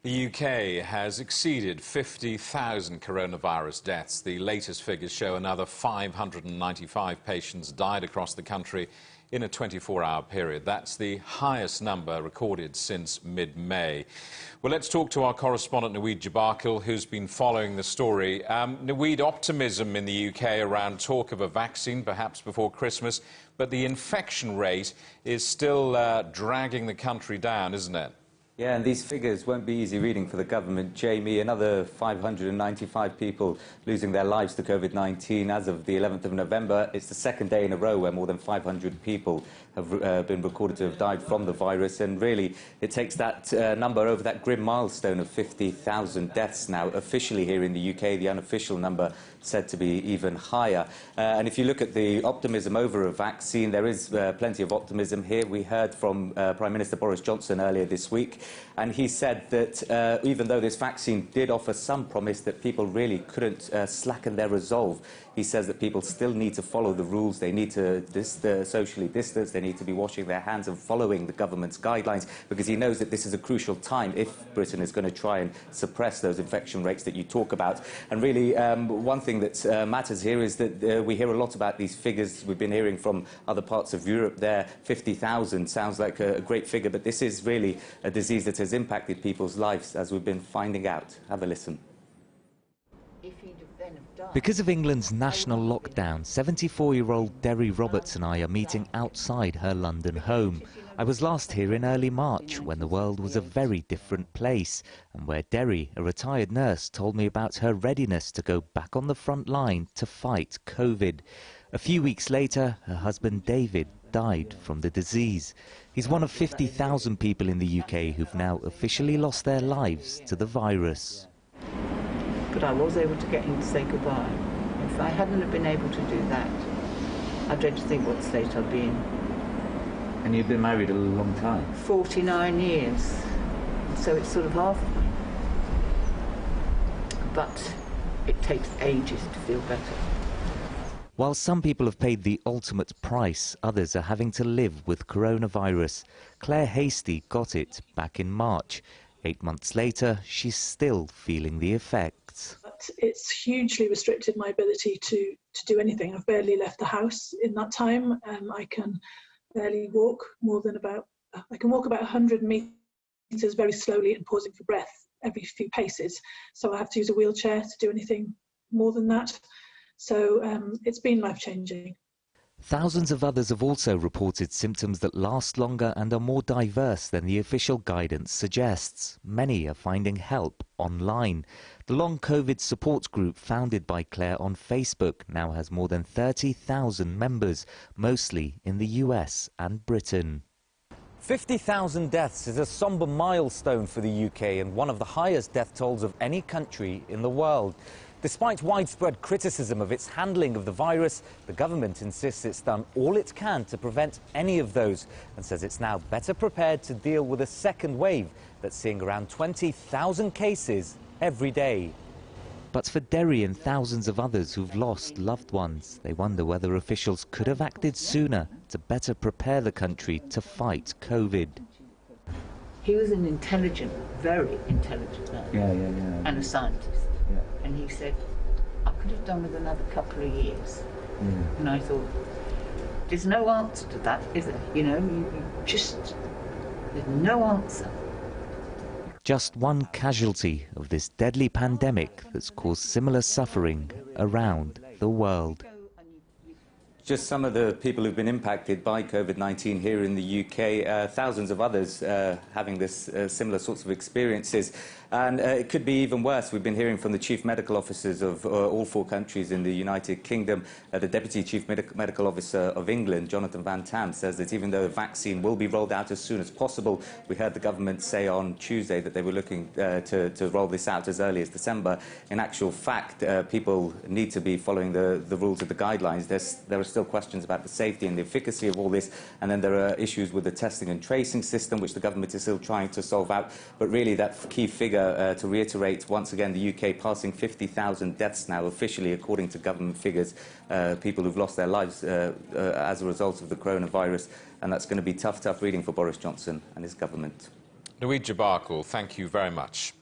The UK has exceeded 50,000 coronavirus deaths. The latest figures show another 595 patients died across the country in a 24-hour period. That's the highest number recorded since mid-May. Well, let's talk to our correspondent, Naweed Jabarkil, who's been following the story. Naweed, optimism in the UK around talk of a vaccine, perhaps before Christmas, but the infection rate is still dragging the country down, isn't it? Yeah, and these figures won't be easy reading for the government. Jamie, another 595 people losing their lives to COVID-19 as of the 11th of November. It's the second day in a row where more than 500 people have been recorded to have died from the virus. And really, it takes that number over that grim milestone of 50,000 deaths now officially here in the UK. The unofficial number said to be even higher. And if you look at the optimism over a vaccine, there is plenty of optimism here. We heard from Prime Minister Boris Johnson earlier this week, and he said that even though this vaccine did offer some promise, that people really couldn't slacken their resolve. He says that people still need to follow the rules. They need to socially distance. They need to be washing their hands and following the government's guidelines, because he knows that this is a crucial time if Britain is going to try and suppress those infection rates that you talk about. And really, one thing that matters here is that we hear a lot about these figures. We've been hearing from other parts of Europe there. 50,000 sounds like a great figure, but this is really a disease that has impacted people's lives, as we've been finding out. Have a listen. Because of England's national lockdown, 74-year-old Derry Roberts and I are meeting outside her London home. I was last here in early March, when the world was a very different place, and where Derry, a retired nurse, told me about her readiness to go back on the front line to fight COVID. A few weeks later, her husband David died from the disease. He's one of 50,000 people in the UK who've now officially lost their lives to the virus. But I was able to get him to say goodbye. If I hadn't have been able to do that, I dread to think what state I'd be in. And you've been married a long time? 49 years. So it's sort of half of me. But it takes ages to feel better. While some people have paid the ultimate price, others are having to live with coronavirus. Claire Hasty got it back in March. 8 months later, she's still feeling the effects. It's hugely restricted my ability to do anything. I've barely left the house in that time. I can barely walk more than I can walk about 100 metres very slowly and pausing for breath every few paces. So I have to use a wheelchair to do anything more than that. So it's been life-changing. Thousands of others have also reported symptoms that last longer and are more diverse than the official guidance suggests. Many are finding help online. The Long COVID support group founded by Claire on Facebook now has more than 30,000 members, mostly in the US and Britain. 50,000 deaths is a sombre milestone for the UK and one of the highest death tolls of any country in the world. Despite widespread criticism of its handling of the virus, the government insists it's done all it can to prevent any of those and says it's now better prepared to deal with a second wave that's seeing around 20,000 cases every day. But for Derry and thousands of others who've lost loved ones, they wonder whether officials could have acted sooner to better prepare the country to fight COVID. He was an intelligent, very intelligent man, and a scientist. Yeah. And he said, I could have done with another couple of years. And I thought, there's no answer to that, is there? You know, there's no answer. Just one casualty of this deadly pandemic that's caused similar suffering around the world. Just some of the people who've been impacted by COVID-19 here in the UK, thousands of others having this similar sorts of experiences. And it could be even worse. We've been hearing from the chief medical officers of all 4 countries in the United Kingdom. The deputy chief medical officer of England, Jonathan Van Tam, says that even though a vaccine will be rolled out as soon as possible, we heard the government say on Tuesday that they were looking to roll this out as early as December. In actual fact, people need to be following the rules of the guidelines. There are still questions about the safety and the efficacy of all this, and then there are issues with the testing and tracing system, which the government is still trying to solve out. But really, that key figure, to reiterate once again, the UK passing 50,000 deaths now officially, according to government figures, people who've lost their lives as a result of the coronavirus, and that's going to be tough reading for Boris Johnson and his government. Naweed Jabarkul, thank you very much.